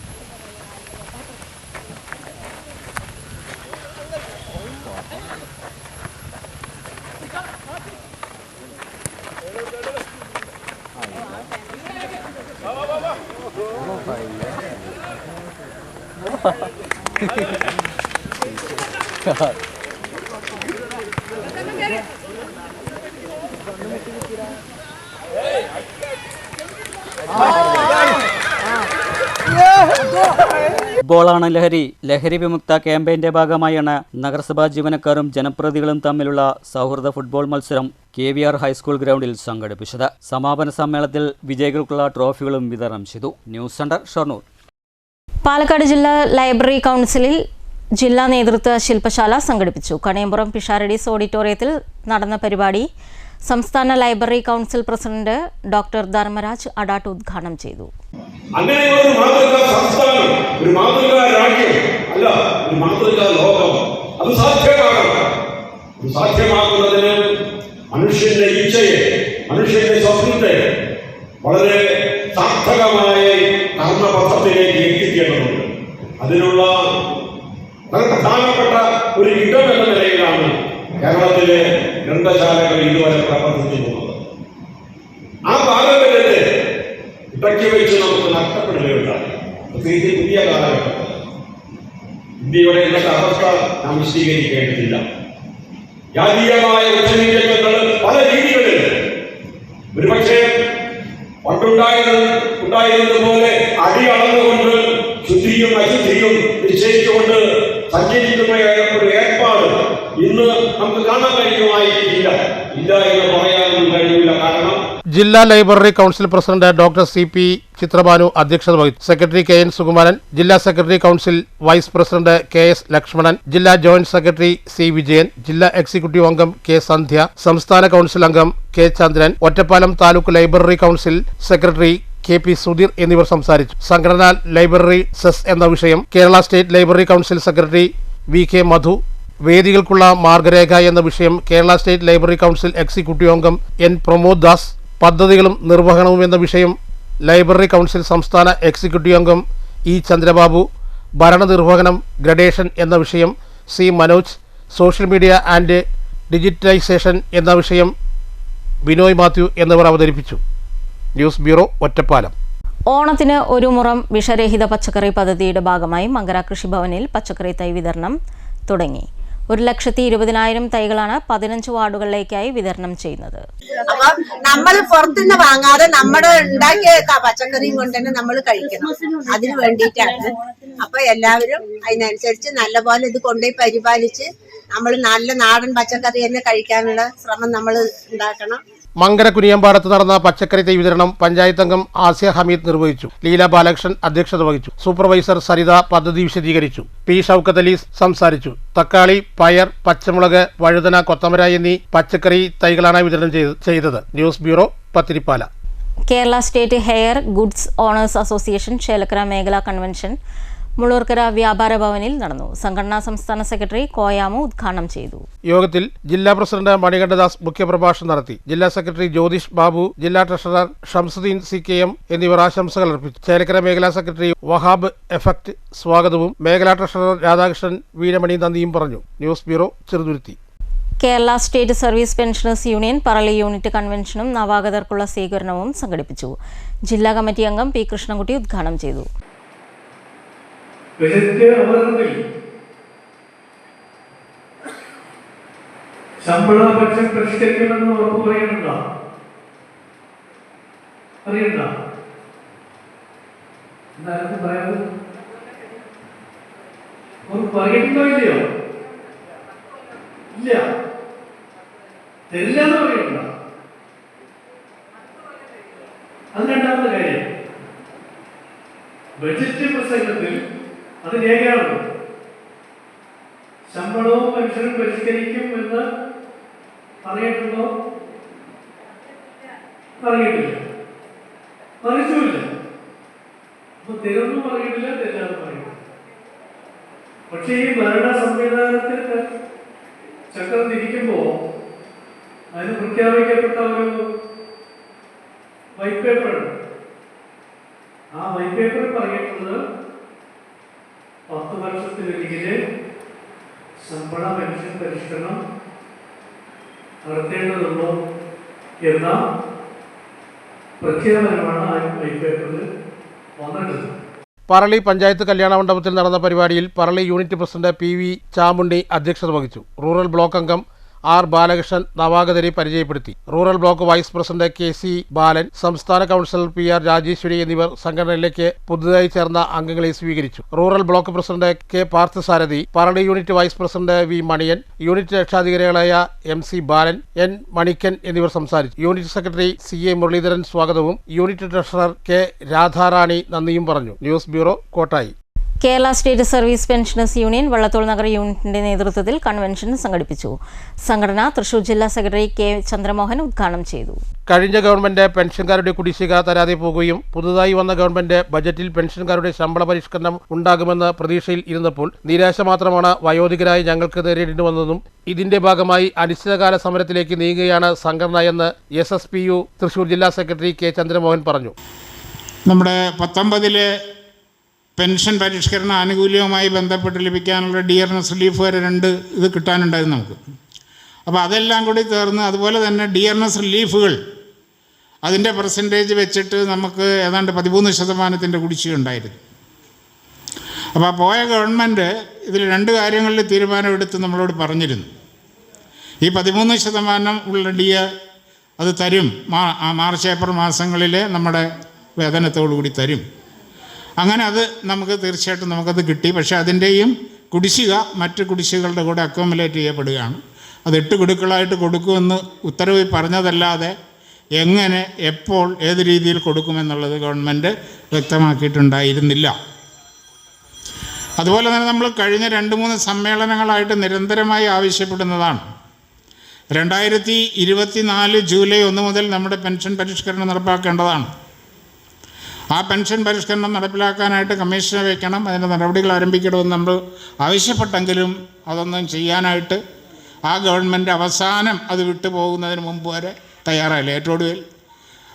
ഫുട്ബോളാണ് ലഹരി. ലഹരി വിമുക്ത ക്യാമ്പയിന്റെ ഭാഗമായാണ് നഗരസഭാ ജീവനക്കാരും ജനപ്രതിനിധികളും തമ്മിലുള്ള സൗഹൃദ ഫുട്ബോൾ മത്സരം KVR ഹൈസ്കൂൾ ഗ്രൗണ്ടിൽ സംഘടിപ്പിച്ചത്. സമാപന സമ്മേളനത്തിൽ വിജയികൾക്കുള്ള ട്രോഫികളും വിതരണം ചെയ്തു. News centre, Shoranur. പാലക്കാട് ജില്ലാ ലൈബ്രറി കൗൺസിലിൽ ജില്ലാ നേതൃത്വ ശില്പശാല സംഘടിപ്പിച്ചു. കണിയമ്പുറം പിഷാരഡീസ് ഓഡിറ്റോറിയത്തിൽ നടന്ന പരിപാടി സംസ്ഥാന library council president doctor Dharmaraj Adat ഉദ്ഘാടനം ചെയ്തു. അങ്ങനെയുള്ള ഒരു മാതൃകാ സംസ്ഥാനം, ഒരു മാതൃകാ രാജ്യം അല്ല, ഒരു മാതൃകാ ലോകം അത് സാധ്യമാക്കുന്നതിന് മനുഷ്യന്റെ ഇച്ഛയെ, മനുഷ്യന്റെ സ്വപ്നത്തെ വളരെ സാർത്ഥകമായ കർമ്മപഥത്തിലേക്ക് എത്തിക്കേണ്ടതുണ്ട്. അതിനുള്ള വളരെ പ്രധാനപ്പെട്ട ഒരു ഇടം എന്ന നിലയിലാണ് കേരളത്തിലെ ഗ്രന്ഥശാലകൾ ഇതുവരെ പ്രവർത്തിച്ചു പോകുന്നത്. ആ പാരമ്പര്യത്തെ ഇടയ്ക്ക് വെച്ച് നമുക്ക് നഷ്ടപ്പെടുകയുണ്ടായി. പ്രത്യേകിച്ച് പുതിയ കാലഘട്ടത്തിൽ ഇന്ത്യയുടെ ഇന്നത്തെ അവസ്ഥ നാം വിശദീകരിക്കേണ്ടതില്ല. ജാതീയമായ ഉച്ചനീചത്വങ്ങൾ പല രീതികളിൽ ഒരുപക്ഷെ പണ്ടുണ്ടായിരുന്നതുപോലെ അടിയളന്നുകൊണ്ട് ശുദ്ധിയും അശുദ്ധിയും നിശ്ചയിച്ചുകൊണ്ട് സഞ്ചരിക്കുന്ന ഒരു ഏർപ്പാട് ഇന്ന് നമുക്ക് കാണാൻ കഴിയുമായിട്ടില്ല. ഇല്ല എന്ന് പറയാനൊന്നും കഴിയില്ല. കാരണം ജില്ലാ library council president doctor CP Chithrabhanu അധ്യക്ഷത വഹിച്ചു. സെക്രട്ടറി KN സുകുമാരൻ, ജില്ലാ secretary council vice president KS Lakshmanan, ജില്ലാ ജോയിന്റ് സെക്രട്ടറി C വിജയൻ, ജില്ലാ എക്സിക്യൂട്ടീവ് അംഗം K സന്ധ്യ, സംസ്ഥാന കൗൺസിൽ അംഗം K Chandran, Ottapalam taluk library council secretary KP Sudheer എന്നിവർ സംസാരിച്ചു. സംഘടനാ ലൈബ്രറി സെസ് എന്ന വിഷയം Kerala state library council secretary VK Madhu, വേദികൾക്കുള്ള മാർഗരേഖ എന്ന വിഷയം Kerala state library council executive അംഗം N പ്രമോദ് ദാസ്, പദ്ധതികളും നിർവഹണവും എന്ന വിഷയം ലൈബ്രറി കൗൺസിൽ സംസ്ഥാന എക്സിക്യൂട്ടീവ് അംഗം E ചന്ദ്രബാബു, ഭരണനിർവഹണം ഗ്രഡേഷൻ എന്ന വിഷയം C Manoj, social media and digitalisation എന്ന വിഷയം ബിനോയ് മാത്യു എന്നിവർ അവതരിപ്പിച്ചു. News bureau, Ottapalam. ഓണത്തിന് ഒരു മുറം വിഷരഹിത പച്ചക്കറി പദ്ധതിയുടെ ഭാഗമായി മങ്കര കൃഷിഭവനിൽ പച്ചക്കറി തൈ വിതരണം തുടങ്ങി. 1,20,000 തൈകളാണ് 15 വാർഡുകളിലേക്കായി വിതരണം ചെയ്യുന്നത്. അപ്പൊ നമ്മൾ പുറത്തുനിന്ന് വാങ്ങാതെ നമ്മുടെ ഉണ്ടാക്കിയ പച്ചക്കറിയും കൊണ്ട് തന്നെ നമ്മൾ കഴിക്കണം. അതിന് വേണ്ടിയിട്ടാണ്. അപ്പൊ എല്ലാവരും അതിനനുസരിച്ച് നല്ലപോലെ ഇത് കൊണ്ടുപോയി പരിപാലിച്ച് നമ്മൾ നല്ല നാടൻ പച്ചക്കറി തന്നെ കഴിക്കാനുള്ള ശ്രമം നമ്മൾ ഉണ്ടാക്കണം. മങ്കര കുനിയമ്പാടത്ത് നടന്ന പച്ചക്കറി തൈ വിതരണം പഞ്ചായത്ത് അംഗം ആസിയ ഹമീദ് നിർവഹിച്ചു. ലീല ബാലകൃഷ്ണൻ അധ്യക്ഷത വഹിച്ചു. സൂപ്പർവൈസർ സരിത പദ്ധതി വിശദീകരിച്ചു. പി ഷൌക്കത്ത് അലി സംസാരിച്ചു. തക്കാളി, പയർ, പച്ചമുളക്, വഴുതന, കൊത്തമര എന്നീ പച്ചക്കറി തൈകളാണ് വിതരണം ചെയ്തത്. News bureau, Pathirippala. Kerala state hire goods owners association Chelakkara മേഖലാ കൺവെൻഷൻ മുളൂർക്കര വ്യാപാര ഭവനിൽ നടന്നു. സംഘടനാ സംസ്ഥാന സെക്രട്ടറി കോയാമു ഉദ്ഘാടനം ചെയ്തു. യോഗത്തിൽ ജില്ലാ പ്രസിഡന്റ് മണികണ്ഠദാസ് മുഖ്യപ്രഭാഷണം നടത്തി. ജില്ലാ സെക്രട്ടറി ജ്യോതിഷ് ബാബു, ജില്ലാ ട്രഷറർ ഷംസുദ്ദീൻ CKM എന്നിവർ ആശംസകൾ അർപ്പിച്ചു. ചേലക്കര മേഖലാ സെക്രട്ടറി വഹാബ് എഫക്ട് സ്വാഗതവും മേഖലാ ട്രഷറർ രാധാകൃഷ്ണൻ വീരമണി നന്ദിയും പറഞ്ഞു. News bureau, Cheruthuruthy. Kerala state service pensioners union Parali unit കൺവെൻഷനും നവാഗതർക്കുള്ള സ്വീകരണവും സംഘടിപ്പിച്ചു. ജില്ലാ കമ്മിറ്റി അംഗം പി കൃഷ്ണൻകുട്ടി ഉദ്ഘാടനം ചെയ്തു. ശമ്പളപക്ഷം പരിഷ്കരിക്കുമെന്ന് ഉറപ്പ് പറയുന്നുണ്ടോ? അറിയണ്ട എന്തായാലും പറയാത് പറയുന്നുണ്ടോ? ഇല്ലയോ? ഇല്ല, തരില്ലെന്ന് പറയണ്ട. അത് രണ്ടാമത്തെ കാര്യം. ബഡ്ജറ്റ് പ്രസംഗത്തിൽ അത് രേഖയാണ്. ശമ്പളവും പെൻഷനും പരിഷ്കരിക്കും എന്ന് പറഞ്ഞിട്ടുണ്ടോ? പറഞ്ഞിട്ടില്ല, പറഞ്ഞിട്ടുമില്ല. അപ്പൊ തരുന്നു പറഞ്ഞിട്ടില്ല, തരില്ലാന്ന് പറയുന്നു. പക്ഷെ ഈ ഭരണ സംവിധാനത്തിൽ ചക്രം തിരിക്കുമ്പോ അതിന് പ്രഖ്യാപിക്കപ്പെട്ട ഒരു വൈറ്റ് പേപ്പറുണ്ട്. ആ വൈറ്റ് പേപ്പറിൽ പറഞ്ഞിട്ടുള്ളത് 10 വർഷത്തിലൊരിക്കല് ശമ്പള പെൻഷൻ പരിഷ്കരണം നടത്തേണ്ടതുള്ളൂ എന്ന പ്രഖ്യാപനമാണ് ആ വൈറ്റ് പേപ്പറിൽ വന്നിട്ടുള്ളത്. പറളി പഞ്ചായത്ത് കല്യാണ മണ്ഡപത്തിൽ നടന്ന പരിപാടിയിൽ Parali unit president PV Chamundi അധ്യക്ഷത വഹിച്ചു. റൂറൽ ബ്ലോക്ക് അംഗം R ബാലകൃഷ്ണൻ നവാഗതരെ പരിചയപ്പെടുത്തി. Rural block vice president KC Balan, സംസ്ഥാന കൗൺസിലർ PR രാജേശ്വരി എന്നിവർ സംഘടനയിലേക്ക് പുതുതായി ചേർന്ന അംഗങ്ങളെ സ്വീകരിച്ചു. Rural block president K Parthasarathy, Parali unit vice president V Maniyan, unit രക്ഷാധികാരികളായ MC ബാലൻ, N മണിക്കൻ എന്നിവർ സംസാരിച്ചു. യൂണിറ്റ് സെക്രട്ടറി CA മുരളീധരൻ സ്വാഗതവും യൂണിറ്റ് ട്രഷറർ K രാധാറാണി നന്ദിയും പറഞ്ഞു. News bureau, Kottayi. Kerala state service pensioners union Vallathol Nagar യൂണിറ്റിന്റെ നേതൃത്വത്തിൽ കൺവെൻഷൻ സംഘടിപ്പിച്ചു. സംഘടന തൃശൂർ ജില്ലാ സെക്രട്ടറി K ചന്ദ്രമോഹൻ ഉദ്ഘാടനം ചെയ്തു. കഴിഞ്ഞ ഗവൺമെന്റ് പെൻഷൻകാരുടെ കുടിശ്ശിക തരാതെ പോകുകയും പുതുതായി വന്ന ഗവൺമെന്റ് ബജറ്റിൽ പെൻഷൻകാരുടെ ശമ്പള പരിഷ്കരണം ഉണ്ടാകുമെന്ന പ്രതീക്ഷയിൽ ഇരുന്നപ്പോൾ നിരാശ മാത്രമാണ് വയോധികരായ ഞങ്ങൾക്ക് നേരിടേണ്ടി വന്നതെന്നും ഇതിന്റെ ഭാഗമായി അനിശ്ചിതകാല സമരത്തിലേക്ക് നീങ്ങുകയാണ് സംഘടന എന്ന് SSPU തൃശൂർ ജില്ലാ സെക്രട്ടറി K ചന്ദ്രമോഹൻ പറഞ്ഞു. നമ്മുടെ 19 പെൻഷൻ പരിഷ്കരണ ആനുകൂല്യവുമായി ബന്ധപ്പെട്ട് ലഭിക്കാനുള്ള ഡിയർനെസ് റിലീഫ് വരെ 2 ഇത് കിട്ടാനുണ്ടായിരുന്നു നമുക്ക്. അപ്പോൾ അതെല്ലാം കൂടി ചേർന്ന് അതുപോലെ തന്നെ ഡിയർനെസ് റിലീഫുകൾ അതിൻ്റെ പെർസെൻറ്റേജ് വെച്ചിട്ട് നമുക്ക് ഏതാണ്ട് 13% കുടിശ്ശിക ഉണ്ടായിരുന്നു. അപ്പോൾ പോയ ഗവൺമെൻറ് ഇതിൽ 2 കാര്യങ്ങളിൽ തീരുമാനമെടുത്ത് നമ്മളോട് പറഞ്ഞിരുന്നു. ഈ 13% ഉള്ള അത് തരും, മാർച്ച് ഏപ്രിൽ മാസങ്ങളിൽ നമ്മുടെ വേതനത്തോടു കൂടി തരും. അങ്ങനെ അത് നമുക്ക് തീർച്ചയായിട്ടും നമുക്കത് കിട്ടി. പക്ഷേ അതിൻ്റെയും കുടിശ്ശിക മറ്റ് കുടിശ്ശികളുടെ കൂടെ അക്കോമലേറ്റ് ചെയ്യപ്പെടുകയാണ്. അത് 8 ഗഡുക്കളായിട്ട് കൊടുക്കുമെന്ന് ഉത്തരവിൽ പറഞ്ഞതല്ലാതെ എങ്ങനെ, എപ്പോൾ, ഏത് രീതിയിൽ കൊടുക്കുമെന്നുള്ളത് ഗവൺമെൻറ് വ്യക്തമാക്കിയിട്ടുണ്ടായിരുന്നില്ല. അതുപോലെ തന്നെ നമ്മൾ കഴിഞ്ഞ 2-3 സമ്മേളനങ്ങളായിട്ട് നിരന്തരമായി ആവശ്യപ്പെടുന്നതാണ് 2024 ജൂലൈ 1 മുതൽ നമ്മുടെ പെൻഷൻ പരിഷ്കരണം നടപ്പാക്കേണ്ടതാണ്. ആ പെൻഷൻ പരിഷ്കരണം നടപ്പിലാക്കാനായിട്ട് കമ്മീഷനെ വയ്ക്കണം, അതിൻ്റെ നടപടികൾ ആരംഭിക്കണമെന്ന് നമ്മൾ ആവശ്യപ്പെട്ടെങ്കിലും അതൊന്നും ചെയ്യാനായിട്ട് ആ ഗവൺമെൻറ് അവസാനം അത് വിട്ടുപോകുന്നതിന് മുമ്പ് വരെ തയ്യാറായില്ല. ഏറ്റവും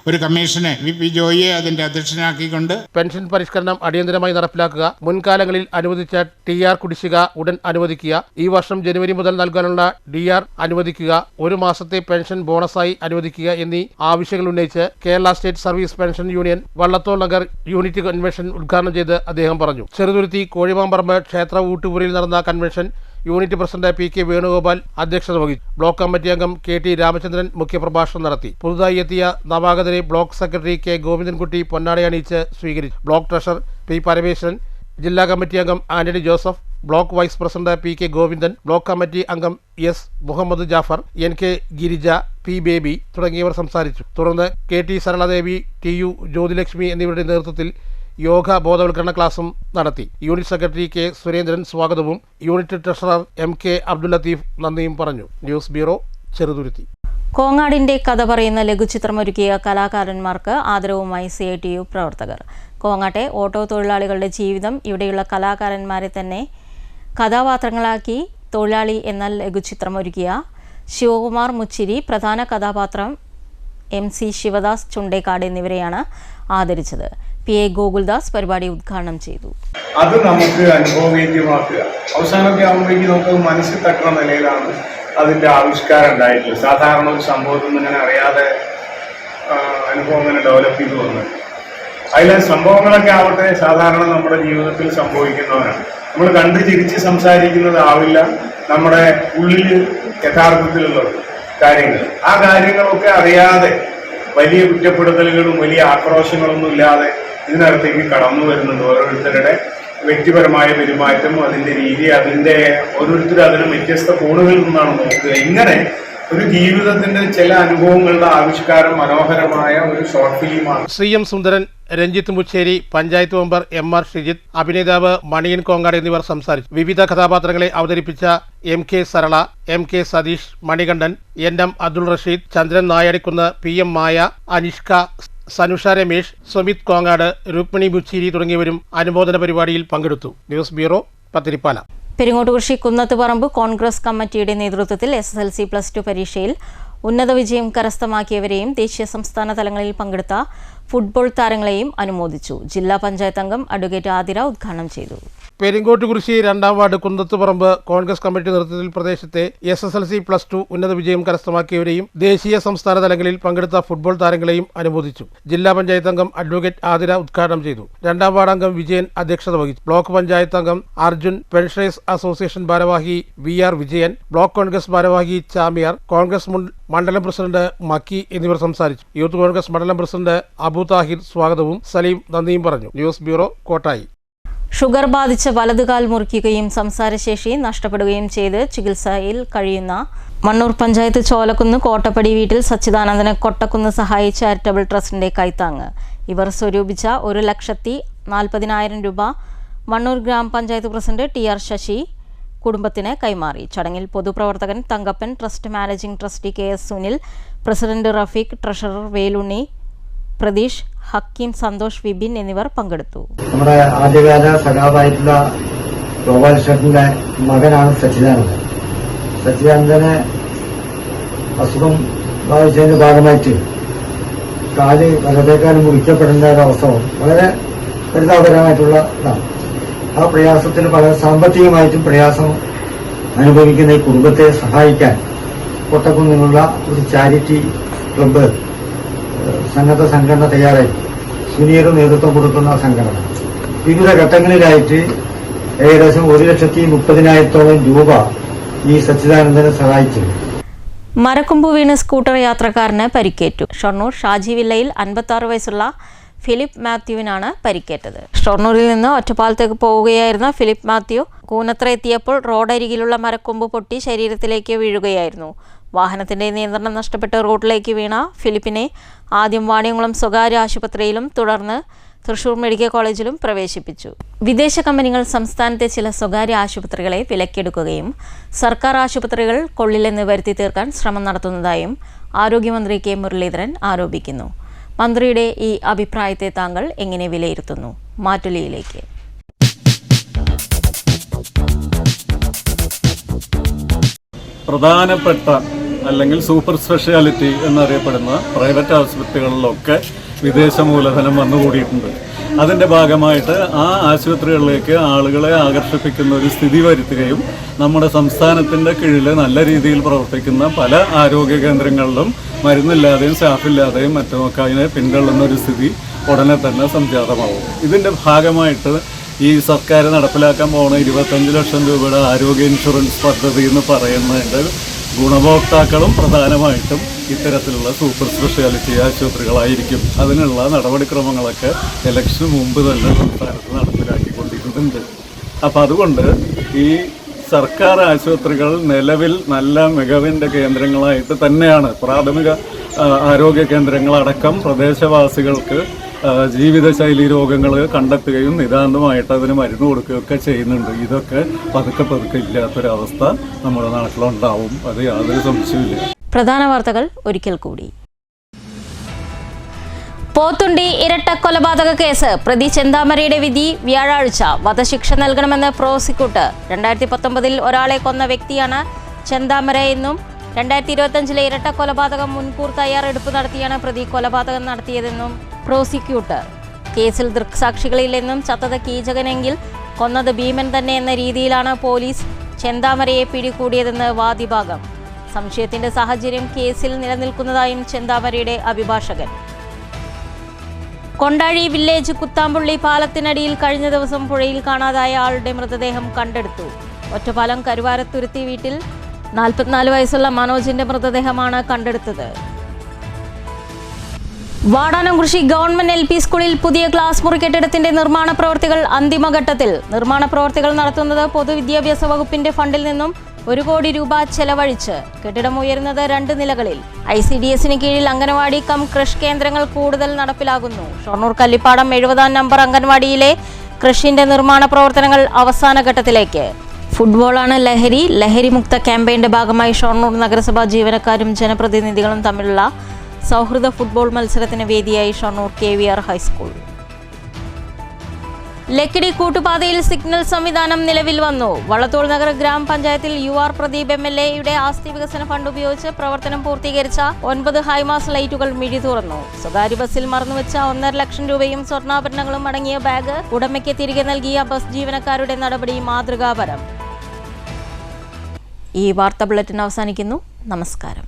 ഒരു കമ്മീഷനെ VP ജോയിയെ അതിൻ്റെ അധ്യക്ഷനാക്കിക്കൊണ്ട് പെൻഷൻ പരിഷ്കരണം അടിയന്തരമായി നടപ്പിലാക്കുക, മുൻകാലങ്ങളിൽ അനുവദിച്ച TR കുടിശ്ശിക ഉടൻ അനുവദിക്കുക, ഈ വർഷം ജനുവരി മുതൽ നൽകാനുള്ള DR അനുവദിക്കുക, ഒരു മാസത്തെ പെൻഷൻ ബോണസായി അനുവദിക്കുക എന്നീ ആവശ്യങ്ങൾ ഉന്നയിച്ച് Kerala state service pension union Vallathol Nagar unit convention ഉദ്ഘാടനം ചെയ്ത് അദ്ദേഹം പറഞ്ഞു. ചെറുതുരുത്തി കോഴിമാമ്പറമ്പ് ക്ഷേത്ര ഊട്ടുപുരയിൽ നടന്ന convention unit president PK Venugopal അധ്യക്ഷത വഹിച്ചു. ബ്ലോക്ക് കമ്മിറ്റി അംഗം KT രാമചന്ദ്രൻ മുഖ്യപ്രഭാഷണം നടത്തി. പുതുതായി എത്തിയ നവാഗതരെ ബ്ലോക്ക് സെക്രട്ടറി K ഗോവിന്ദൻകുട്ടി പൊന്നാട അണിയിച്ച് സ്വീകരിച്ചു. ബ്ലോക്ക് ട്രഷറർ P പരമേശ്വരൻ, ജില്ലാ കമ്മിറ്റി അംഗം Antony Joseph, block vice president PK Govindan, block committee അംഗം S Muhammad Jaffar, NK Girija, P Baby തുടങ്ങിയവർ സംസാരിച്ചു. തുടർന്ന് KT സരളദേവി, TU ജ്യോതിലക്ഷ്മി എന്നിവരുടെ നേതൃത്വത്തിൽ യോഗ ബോധവൽക്കരണ ക്ലാസും നടത്തി. യൂണിറ്റ് സെക്രട്ടറി K സുരേന്ദ്രൻ സ്വാഗതവും unit treasurer MK Abdul Latheef നന്ദിയും പറഞ്ഞു. News bureau, Cheruthuruthy. കോങ്ങാടിന്റെ കഥ പറയുന്ന ലഘുചിത്രമൊരുക്കിയ കലാകാരന്മാർക്ക് ആദരവുമായി CITU പ്രവർത്തകർ. കോങ്ങാട്ടെ ഓട്ടോ തൊഴിലാളികളുടെ ജീവിതം ഇവിടെയുള്ള കലാകാരന്മാരെ തന്നെ കഥാപാത്രങ്ങളാക്കി തൊഴിലാളി എന്ന ലഘുചിത്രമൊരുക്കിയ ശിവകുമാർ മുച്ചിരി, പ്രധാന കഥാപാത്രം MC ശിവദാസ് ചുണ്ടേക്കാട് എന്നിവരെയാണ് ആദരിച്ചത്. PA ഗോകുൽദാസ് പരിപാടി ഉദ്ഘാടനം ചെയ്തു. അത് നമുക്ക് അനുഭവവേദ്യമാക്കുക, അവസാനമൊക്കെ ആകുമ്പോഴേക്കും നമുക്ക് മനസ്സിൽ തട്ടുന്ന നിലയിലാണ് അതിൻ്റെ ആവിഷ്കാരം ഉണ്ടായിട്ടുള്ളത്. സാധാരണ ഒരു സംഭവത്തിൽ ഇങ്ങനെ അറിയാതെ അനുഭവം ഇങ്ങനെ ഡെവലപ്പ് ചെയ്തു വന്നത്. അതിലെ സംഭവങ്ങളൊക്കെ ആവട്ടെ സാധാരണ നമ്മുടെ ജീവിതത്തിൽ സംഭവിക്കുന്നവരാണ്. നമ്മൾ കണ്ട് ചിരിച്ച് സംസാരിക്കുന്നതാവില്ല നമ്മുടെ ഉള്ളിൽ യഥാർത്ഥത്തിലുള്ള കാര്യങ്ങൾ. ആ കാര്യങ്ങളൊക്കെ അറിയാതെ വലിയ കുറ്റപ്പെടുത്തലുകളും വലിയ ആക്രോശങ്ങളൊന്നും ഇല്ലാതെ ഇതിനകത്തേക്ക് കടന്നു വരുന്നുണ്ട്. ഓരോരുത്തരുടെ വ്യക്തിപരമായ പെരുമാറ്റം, അതിൻ്റെ രീതി, അതിൻ്റെ ഓരോരുത്തരും അതിന് വ്യത്യസ്ത കോണുകളിൽ നിന്നാണ് നോക്കുക. ഇങ്ങനെ ഒരു ജീവിതത്തിന്റെ ചില അനുഭവങ്ങളുടെ ആവിഷ്കാരം മനോഹരമായ ഒരു ഷോർട്ട് ഫിലിമാണ്. CM സുന്ദരൻ, രഞ്ജിത്ത് മുച്ചേരി, പഞ്ചായത്ത് മെമ്പർ MR ഷിജിത്ത്, അഭിനേതാവ് മണിയൻ കോങ്ങാട് എന്നിവർ സംസാരിച്ചു. വിവിധ കഥാപാത്രങ്ങളെ അവതരിപ്പിച്ച MK Sarala, MK Satheesh, Manikandan, NM Abdul Rasheed, ചന്ദ്രൻ നായടിക്കുന്ന്, PM മായ, അനിഷ്ക, സനുഷ രമേശ്, സുമിത് കോങ്ങാട്, രുക്മിണി മുച്ചേരി തുടങ്ങിയവരും അനുമോദന പരിപാടിയിൽ പങ്കെടുത്തു. News bureau, Pathirippala. പെരിങ്ങോട്ടുകൃഷി കുന്നത്തുപറമ്പ് കോൺഗ്രസ് കമ്മിറ്റിയുടെ നേതൃത്വത്തിൽ SSLC+2 പരീക്ഷയിൽ ഉന്നത വിജയം കരസ്ഥമാക്കിയവരെയും ദേശീയ സംസ്ഥാന തലങ്ങളിൽ പങ്കെടുത്ത ഫുട്ബോൾ താരങ്ങളെയും അനുമോദിച്ചു. ജില്ലാ പഞ്ചായത്ത് അംഗം അഡ്വക്കേറ്റ് ആതിര ഉദ്ഘാടനം ചെയ്തു. പെരിങ്ങോട്ടുകുറിശി 2-ാം വാർഡ് കുന്നത്തുപറമ്പ് കോൺഗ്രസ് കമ്മിറ്റി നേതൃത്വത്തിൽ പ്രദേശത്തെ SSLC+2 ഉന്നത വിജയം കരസ്ഥമാക്കിയവരെയും ദേശീയ സംസ്ഥാന തലങ്ങളിൽ പങ്കെടുത്ത ഫുട്ബോൾ താരങ്ങളെയും അനുമോദിച്ചു. ജില്ലാ പഞ്ചായത്ത് അംഗം അഡ്വക്കേറ്റ് ആതിര ഉദ്ഘാടനം ചെയ്തു. 2-ാം വാർഡ് അംഗം വിജയൻ അധ്യക്ഷത വഹിച്ചു. ബ്ലോക്ക് പഞ്ചായത്ത് അംഗം അർജുൻ, പെൻഷനേഴ്സ് അസോസിയേഷൻ ഭാരവാഹി VR വിജയൻ, ബ്ലോക്ക് കോൺഗ്രസ് ഭാരവാഹി ചാമിയാർ, കോൺഗ്രസ് മണ്ഡലം പ്രസിഡന്റ് മക്കി എന്നിവർ സംസാരിച്ചു. യൂത്ത് കോൺഗ്രസ് മണ്ഡലം പ്രസിഡന്റ് അബു താഹിർ സ്വാഗതവും സലീം നന്ദിയും പറഞ്ഞു. News bureau, Kottayi. ഷുഗർ ബാധിച്ച് വലതുകാൽ മുറിക്കുകയും സംസാരശേഷി നഷ്ടപ്പെടുകയും ചെയ്ത് ചികിത്സയിൽ കഴിയുന്ന മണ്ണൂർ പഞ്ചായത്ത് ചോലക്കുന്ന് കോട്ടപ്പടി വീട്ടിൽ സച്ചിദാനന്ദന് കൊട്ടക്കുന്ന് സഹായി ചാരിറ്റബിൾ ട്രസ്റ്റിന്റെ കൈത്താങ്ങ്. ഇവർ സ്വരൂപിച്ച 1,40,000 രൂപ മണ്ണൂർ ഗ്രാമപഞ്ചായത്ത് പ്രസിഡന്റ് TR ശശി കുടുംബത്തിന് കൈമാറി. ചടങ്ങിൽ പൊതുപ്രവർത്തകൻ Thankappan, trust managing trustee KS Sunil, president Rafeeq, treasurer Velunni, Pratheesh, Hakeem, Santhosh, Vipin എന്നിവർ പങ്കെടുത്തു. നമ്മുടെ ആദ്യകാല സഖാവായിട്ടുള്ള ഗോപാലകൃഷ്ണന്റെ മകനാണ് സച്ചിദാനന്ദൻ. സച്ചിദാനന്ദന് അസുഖം ബാധിച്ചതിന്റെ ഭാഗമായിട്ട് വലതേക്കാലം മുറിക്കപ്പെടേണ്ട ഒരവസ്ഥ വളരെ പരിതാപകരമായിട്ടുള്ള ഇതാണ്. ആ പ്രയാസത്തിന് പല സാമ്പത്തികമായിട്ടും പ്രയാസം അനുഭവിക്കുന്ന ഈ കുടുംബത്തെ സഹായിക്കാൻ കൊട്ടക്കുന്നിലുള്ള ഒരു ചാരിറ്റി ക്ലബ്ബ് സന്നദ്ധ സംഘടന തയ്യാറായി. സുനീർ നേതൃത്വം കൊടുക്കുന്ന സംഘടന വിവിധ ഘട്ടങ്ങളിലായിട്ട് ഏകദേശം 1,30,000 രൂപ ഈ സച്ചിദാനന്ദനെ സഹായിച്ചു. മരക്കൊമ്പ് വീണ് സ്കൂട്ടർ യാത്രക്കാരന് പരിക്കേറ്റു. ഷൊർണൂർ ഷാജി വില്ലയിൽ 56 വയസ്സുള്ള ഫിലിപ്പ് മാത്യുവിനാണ് പരിക്കേറ്റത്. ഷൊർണൂരിൽ നിന്ന് ഒറ്റപ്പാലത്തേക്ക് പോവുകയായിരുന്ന ഫിലിപ്പ് മാത്യു കൂനത്ര എത്തിയപ്പോൾ റോഡരികിലുള്ള മരക്കൊമ്പ് പൊട്ടി ശരീരത്തിലേക്ക് വീഴുകയായിരുന്നു. വാഹനത്തിന്റെ നിയന്ത്രണം നഷ്ടപ്പെട്ട് റോഡിലേക്ക് വീണ ഫിലിപ്പിനെ ആദ്യം വാണിയംകുളം സ്വകാര്യ ആശുപത്രിയിലും തുടർന്ന് തൃശൂർ മെഡിക്കൽ കോളേജിലും പ്രവേശിപ്പിച്ചു. വിദേശ കമ്പനികൾ സംസ്ഥാനത്തെ ചില സ്വകാര്യ ആശുപത്രികളെ വിലക്കെടുക്കുകയും സർക്കാർ ആശുപത്രികൾ കൊള്ളില്ലെന്ന് വരുത്തി തീർക്കാൻ ശ്രമം നടത്തുന്നതായും ആരോഗ്യമന്ത്രി K മുരളീധരൻ ആരോപിക്കുന്നു. മന്ത്രിയുടെ ഈ അഭിപ്രായത്തെ താങ്കൾ എങ്ങനെ വിലയിരുത്തുന്നു? മാറ്റുലിയിലേക്ക്. പ്രധാനപ്പെട്ട അല്ലെങ്കിൽ സൂപ്പർ സ്പെഷ്യാലിറ്റി എന്നറിയപ്പെടുന്ന പ്രൈവറ്റ് ആശുപത്രികളിലൊക്കെ വിദേശ മൂലധനം വന്നുകൂടിയിട്ടുണ്ട്. അതിൻ്റെ ഭാഗമായിട്ട് ആ ആശുപത്രികളിലേക്ക് ആളുകളെ ആകർഷിപ്പിക്കുന്ന ഒരു സ്ഥിതി വരുത്തുകയും നമ്മുടെ സംസ്ഥാനത്തിൻ്റെ കീഴിൽ നല്ല രീതിയിൽ പ്രവർത്തിക്കുന്ന പല ആരോഗ്യ കേന്ദ്രങ്ങളിലും മരുന്നില്ലാതെയും സ്റ്റാഫില്ലാതെയും മറ്റുമൊക്കെ അതിനെ പിന്തള്ളുന്ന ഒരു സ്ഥിതി ഉടനെ തന്നെ സംജാതമാവും. ഇതിൻ്റെ ഭാഗമായിട്ട് ഈ സർക്കാർ നടപ്പിലാക്കാൻ പോകുന്ന 25 ലക്ഷം രൂപയുടെ ആരോഗ്യ ഇൻഷുറൻസ് പദ്ധതി എന്ന് പറയുന്നതിൻ്റെ ഗുണഭോക്താക്കളും പ്രധാനമായിട്ടും ഇത്തരത്തിലുള്ള സൂപ്പർ സ്പെഷ്യാലിറ്റി ആശുപത്രികളായിരിക്കും. അതിനുള്ള നടപടിക്രമങ്ങളൊക്കെ ഇലക്ഷന് മുമ്പ് തന്നെ സംസ്ഥാനത്ത് നടപ്പിലാക്കിക്കൊണ്ടിരുന്നുണ്ട്. അപ്പോൾ അതുകൊണ്ട് ഈ സർക്കാർ ആശുപത്രികൾ നിലവിൽ നല്ല മികവിൻ്റെ കേന്ദ്രങ്ങളായിട്ട് തന്നെയാണ് പ്രാഥമിക ആരോഗ്യ കേന്ദ്രങ്ങളടക്കം പ്രദേശവാസികൾക്ക് ജീവിതശൈലി രോഗങ്ങൾ കണ്ടെത്തുകയും നിതാന്തമായിട്ട് അതിന് മരുന്ന് കൊടുക്കുകയൊക്കെ ചെയ്യുന്നുണ്ട്. ഇതൊക്കെ പതുക്കെ ഇല്ലാത്തൊരവസ്ഥ നമ്മുടെ നാട്ടിലുണ്ടാവും, അത് യാതൊരു സംശയമില്ല. പ്രധാന വാർത്തകൾ ഒരിക്കൽ കൂടി. പോത്തുണ്ടി ഇരട്ട കൊലപാതക കേസ് പ്രതി ചെന്താമരയുടെ വിധി വ്യാഴാഴ്ച. വധശിക്ഷ നൽകണമെന്ന് പ്രോസിക്യൂട്ടർ. 2019 ഒരാളെ കൊന്ന വ്യക്തിയാണ് ചെന്താമര എന്നും 2025 ഇരട്ട കൊലപാതകം മുൻകൂർ തയ്യാറെടുപ്പ് നടത്തിയാണ് പ്രതി കൊലപാതകം നടത്തിയതെന്നും പ്രോസിക്യൂട്ടർ. കേസിൽ ദൃക്സാക്ഷികളില്ലെന്നും ചത്തത് കീചകനെങ്കിൽ കൊന്നത് ഭീമൻ തന്നെ എന്ന രീതിയിലാണ് പോലീസ് ചെന്താമരയെ പിടികൂടിയതെന്ന് വാദിഭാഗം. സംശയത്തിന്റെ സാഹചര്യം കേസിൽ നിലനിൽക്കുന്നതായും ചെന്താമരയുടെ അഭിഭാഷകൻ. കൊണ്ടാഴി വില്ലേജ് കുത്താമ്പുള്ളി പാലത്തിനടിയിൽ കഴിഞ്ഞ ദിവസം പുഴയിൽ കാണാതായ ആളുടെ മൃതദേഹം കണ്ടെടുത്തു. ഒറ്റപ്പാലം കരുവാരത്തുരുത്തി വീട്ടിൽ 44 വയസ്സുള്ള മനോജിന്റെ മൃതദേഹമാണ് കണ്ടെടുത്തത്. വാടാനംകുറിശി ഗവൺമെന്റ് LP സ്കൂളിൽ പുതിയ ക്ലാസ് മുറി കെട്ടിടത്തിന്റെ നിർമ്മാണ പ്രവൃത്തികൾ അന്തിമഘട്ടത്തിൽ. നിർമ്മാണ പ്രവൃത്തികൾ നടത്തുന്നത് പൊതുവിദ്യാഭ്യാസ വകുപ്പിന്റെ ഫണ്ടിൽ നിന്നും 1 കോടി രൂപ ചെലവഴിച്ച്. കെട്ടിടം ഉയരുന്നത് 2 നിലകളിൽ. ICDSന് കീഴിൽ അംഗനവാടി കം കൃഷി കേന്ദ്രങ്ങൾ കൂടുതൽ നടപ്പിലാകുന്നു. ഷൊർണൂർ കല്ലിപ്പാടം 70-ാം നമ്പർ അംഗൻവാടിയിലെ കൃഷിന്റെ നിർമ്മാണ പ്രവർത്തനങ്ങൾ അവസാന ഘട്ടത്തിലേക്ക്. ഫുട്ബോളാണ് ലഹരി. ലഹരിമുക്ത ക്യാമ്പയിന്റെ ഭാഗമായി ഷൊർണൂർ നഗരസഭാ ജീവനക്കാരും ജനപ്രതിനിധികളും തമ്മിലുള്ള സൗഹൃദ ഫുട്ബോൾ മത്സരത്തിന് വേദിയായി ഷൊർണൂർ KVR ഹൈസ്കൂൾ. ലക്കിടി കൂട്ടുപാതയിൽ സിഗ്നൽ സംവിധാനം നിലവിൽ വന്നു. വള്ളത്തോൾ നഗർ ഗ്രാമപഞ്ചായത്തിൽ UR പ്രദീപ് MLAയുടെ ആസ്തി വികസന ഫണ്ട് ഉപയോഗിച്ച് പ്രവർത്തനം പൂർത്തീകരിച്ച 9 ഹൈമാസ് ലൈറ്റുകൾ മിഴി തുറന്നു. സ്വകാര്യ ബസ്സിൽ മറന്നുവെച്ച 1.5 ലക്ഷം രൂപയും സ്വർണ്ണാഭരണങ്ങളും അടങ്ങിയ ബാഗ് ഉടമയ്ക്ക് തിരികെ നൽകിയ ബസ് ജീവനക്കാരുടെ നടപടി മാതൃകാപരം. ഈ വാർത്താ ബുള്ളറ്റിൻ അവസാനിക്കുന്നു. നമസ്കാരം.